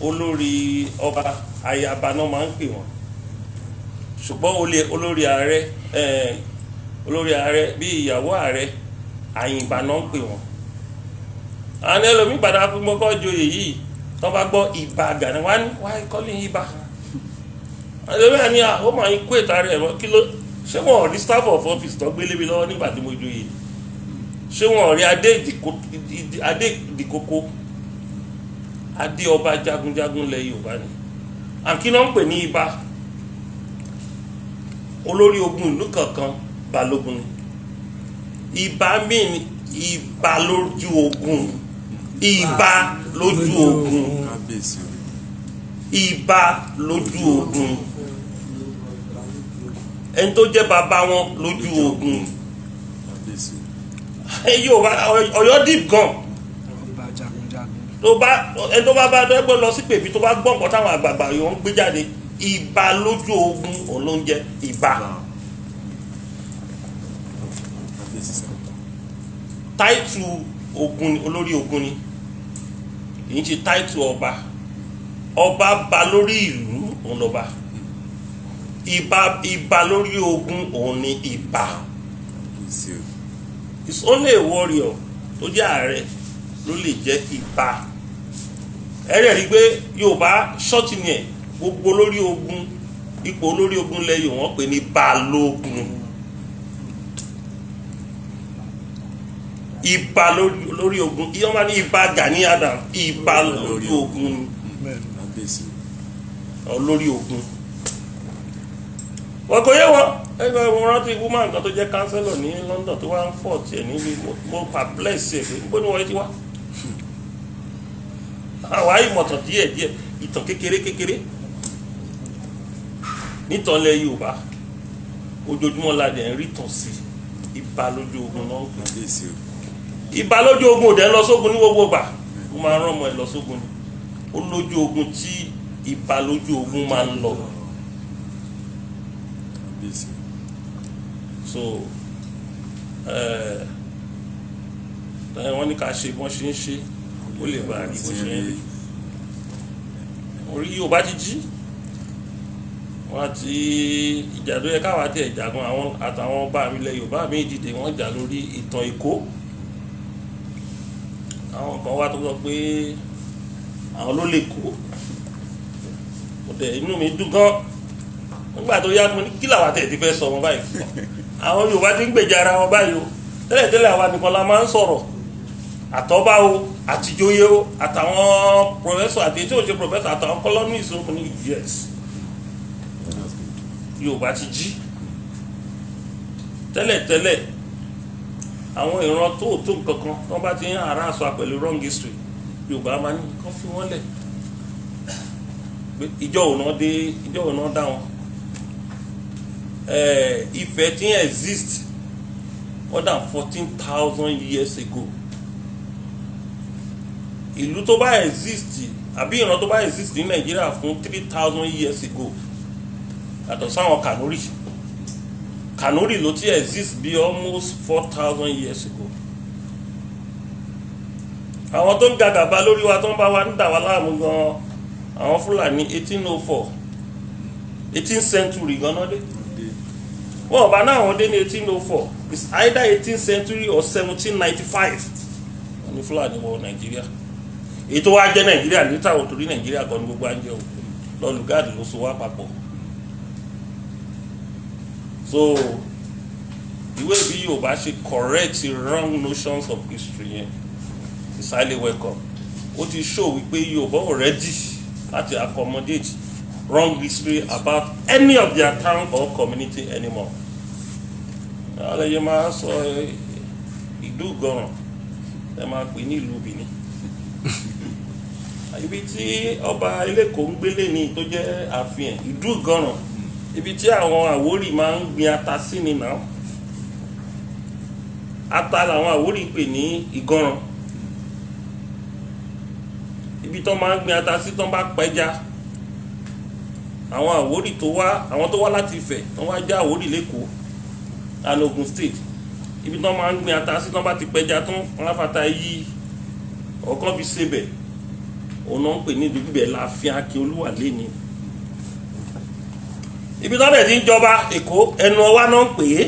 olórí ọba ayaba náà máa ń pè wọ́n ṣùgbọ́n olórí ààrẹ bí ìyàwó ààrẹ àyìnbá náà ń pè wọ́n. àwọn ẹlòmíì padà fún gbọ́kọ́ joyè yìí tó bá gbọ́ Iba Gani wá ní why calling Iba. ẹlòmíì àní ó máa ń kó ìta rẹ̀ kí ló ṣé wọn ò rí staff of office tó gbélé mi lọ́wọ́ nígbà tí mo joyè ṣé wọn ò rí adé ìdìkókó adé ọba jagunjagun lẹ Yorùbá ni àǹkí náà ń pè ní Iba olórí ogun ìlú kankan balógun ni Iba mean Iba lójú ogun Iba lójú ogun Iba lójú ogun ẹni tó jẹ́ bàbá wọn lójú ogun Yorùbá Ọ̀yọ́ deep gan ẹni tó bá dẹ́gbẹ́ lọ sí pèbí tó bá gbọ́ nǹkan táwọn àgbààgbà yòó ń gbé jáde Iba lójú ogun òun ló ń jẹ́ Iba. táìtù ogun olórí ogun ni èyí ti táìtù ọba ba lórí ìlú òun lọ́ba Iba lórí ogun òun ni Iba. It's only a warrior tó jẹ́ ààrẹ ló lè jẹ́ Iba. ẹ̀rẹ̀ rí pé Yorùbá ṣọ́ọ̀tì ni ẹ̀ gbogbo olórí ogun ipò olórí ogun lẹ́yìn wọ́n pè ní balógun. Iba lórí ogun ìyọ́n máa ní Iba Gani Adam Iba lórí ogun olórí ogun. wọ́n kò yé wọn ẹgbẹ́ wọn rántí woman kan tó jẹ́ councillor ní London tó wá ń fọ̀ tiẹ̀ níbi mo perplex ẹ̀ pé níbo ni wọ́n ti wá. àwa ìmọ̀tàn díẹ̀ ìtàn kékeré nítọ̀lẹ̀ Yorùbá ojoojúmọ́ la dẹ̀ ń rí tàn sí Iba lójú ogun náà ń pè é. Iba lójú ogun ò dẹ̀ lọ sógun ní gbogbo gbà ó máa rán ọmọ ẹ̀ lọ sógun ni ó lójú ogun tí Iba lójú ogun máa ń lọ. so wọ́n ní ká ṣe bọ́n ṣe ń ṣe ó lè bá àrí bó ṣe ń rí orí Yorùbá ti jí wọ́n ti ìjà tó yẹ káwá tẹ̀ ìjàgùn àwọn àtàwọn ọba mi ilẹ̀ Yorùbá mi dìde wọ́n jà lórí ìtàn Èkó. àwọn kan wá tó sọ pé àwọn ló lè kó ọ̀dẹ̀ inú mi dùn gan nígbà tó yá mo ní kí làwọn àtẹ̀ ti fẹ́ sọ wọn báyìí àwọn Yorùbá ti ń gbèjà ara wọn báyìí o tẹ́lẹ̀tẹ́lẹ̀ àwa nìkan la máa ń sọ̀rọ̀ àtọ́bá o àtijọ́yé o àtàwọn pòfẹ́sọ̀ àti ètò òṣè pòfẹ́sọ̀ àtàwọn colonies o ní yes Yorùbá ti jí tẹ́lẹ̀tẹ́lẹ̀ àwọn ìran tó nǹkankan tó bá ti ń ara àṣọ pẹ̀lú wrong history Yorùbá máa ní kán fi wọ́n lẹ̀ ìjọ òun náà dá wọn Ifẹ̀ ti exist more than 14,000 years ago. ìlú tó bá exist àbí ìran tó bá exist ní Nàìjíríà fún 3,000 years ago yàtọ̀ sáwọn Kanuri ló ti exist bí almost 4,000 years ago. àwọn tó ń gàgàbá lórí wa tó ń bá wa ń dà wá láàmú gan àwọn Fúlàní 1804 18th century gan náà dé wọn ò bá náà wọn dé ní 1804 it's either 18th century or 1795 wọn ní Fúlàní wọ Nàìjíríà èyí tó wá jẹ́ Nàìjíríà níta ò torí Nàìjíríà kan ní gbogbo à ń jẹ́ o lọ́lùgáàdì ló so wá papọ̀. so ìwé bí Yorùbá ṣe correct wrong notions of history yẹn is highly welcome. ó ti show wípé Yorùbá already láti accommodate wrong history about any of their town or community anymore. àlẹyé máa sọ ìlú Ìgànràn ẹ máa pè ní ìlú Benin ibi tí ọba Eléko ń gbélé ní tó jẹ́ ààfin ìlú Ìgànràn ibi tí àwọn Àwórì máa ń gbin ata sí ni náà ata làwọn Àwórì pè ní Ìgànràn ibi tó máa ń gbin ata sí tó bá pẹja àwọn Àwórì àwọn tó wá láti Ifẹ̀ tó wá já Àwórì l'Ékòó and Ogun State ibi tó máa ń gbin ata sí tó bá ti pẹja tán wọn á fata yí ọ̀kan fi sebẹ̀ òun náà ń pè ní ìlú bíbẹ̀ láàfin Akínolúwà lẹ́ni. Ibi tó dẹ̀ ti ń jọba Èkó ẹnu ọwá náà ń pè é.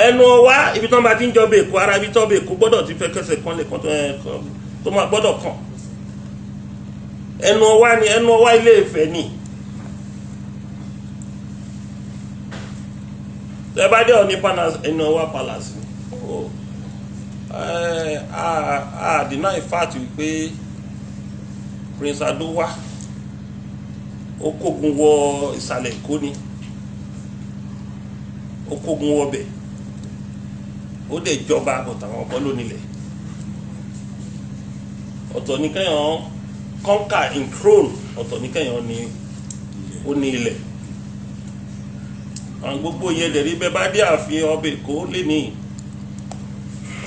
Ẹnu ọwá ibi tó bá ti ń jọba Èkó, ara ibi tó bá Èkó gbọ́dọ̀ ti fẹ́ kẹsẹ̀ kan lè kan tó máa gbọ́dọ̀ kàn. Ẹnu ọwá ni, ẹnu ọwá Ilé Ifẹ̀ ni. Tẹ́ bá dé Ọ̀ọ̀ni palace, ẹnu ọwá palace ni. Deny fact wípé Prince Ado wá ó kógun wọ ìsàlẹ̀ Èkó ni, ó kógun wọ bẹ̀, ó dẹ̀ jọba àbọ̀tà àwọn ọkọ̀ lónìlẹ̀. Ọ̀tọ̀ ní kẹ́yàn conquer in throne, ọ̀tọ̀ ní kẹ́yàn ní ó ní ilẹ̀. Àwọn gbogbo yẹn dẹ̀ rí bẹ́ẹ̀ bá dé ààfin ọba Èkó lé ní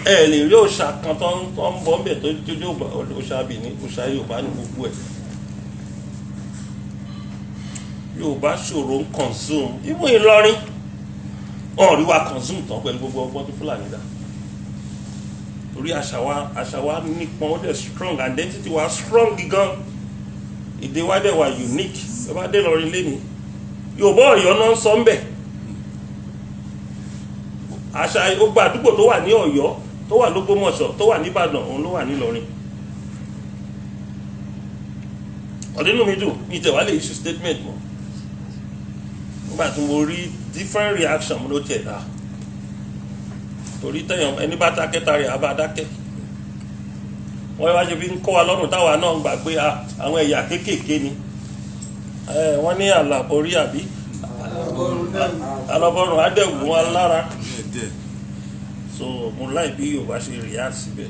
ẹ lè rí òòṣà kan tó ń bọ́ ń bẹ̀ tó jójó òòṣà Benin, òòṣà Yorùbá ní gbogbo ẹ̀. Yorùbá ṣòro ń consume, ìmú Ìlọrin ọ̀n rí wa consume tán pẹ̀lú gbogbo ọgbọ́n tó Fúlàní dá. Torí àṣà wa nípọn, ó dẹ̀ strong, identity wa strong gan, èdè wa dẹ̀ wà unique. Ẹ bá dé Ìlọrin lẹ́ni Yorùbá Ọ̀yọ́ náà ń sọ ń bẹ̀. Àṣà gbogbo àdúgbò tó wà ní Ọ̀yọ́, tó wà l'Ógbómọ̀ṣọ́, tó wà ní Ìbàdàn, òun ló wà ní Ìlọrin. Ọ̀dínú mi dùn ní ìtẹ̀wá lè issue statement mọ́. Nígbà tí mo rí different reaction mo ló tiẹ̀ dá. Torí tẹ̀yàn ẹni bá dákẹ́ta rẹ̀ á bá dákẹ́. Wọ́n wá ṣe fi ń kọ́ wa lọ́rùn táwa náà gbà pé àwọn ẹ̀yà kéékèèké ni. Wọ́n ní àlàborí àbí alọ́bọ̀rún adẹ́gùn wọn lára. So mo láì bí Yorùbá ṣe react síbẹ̀.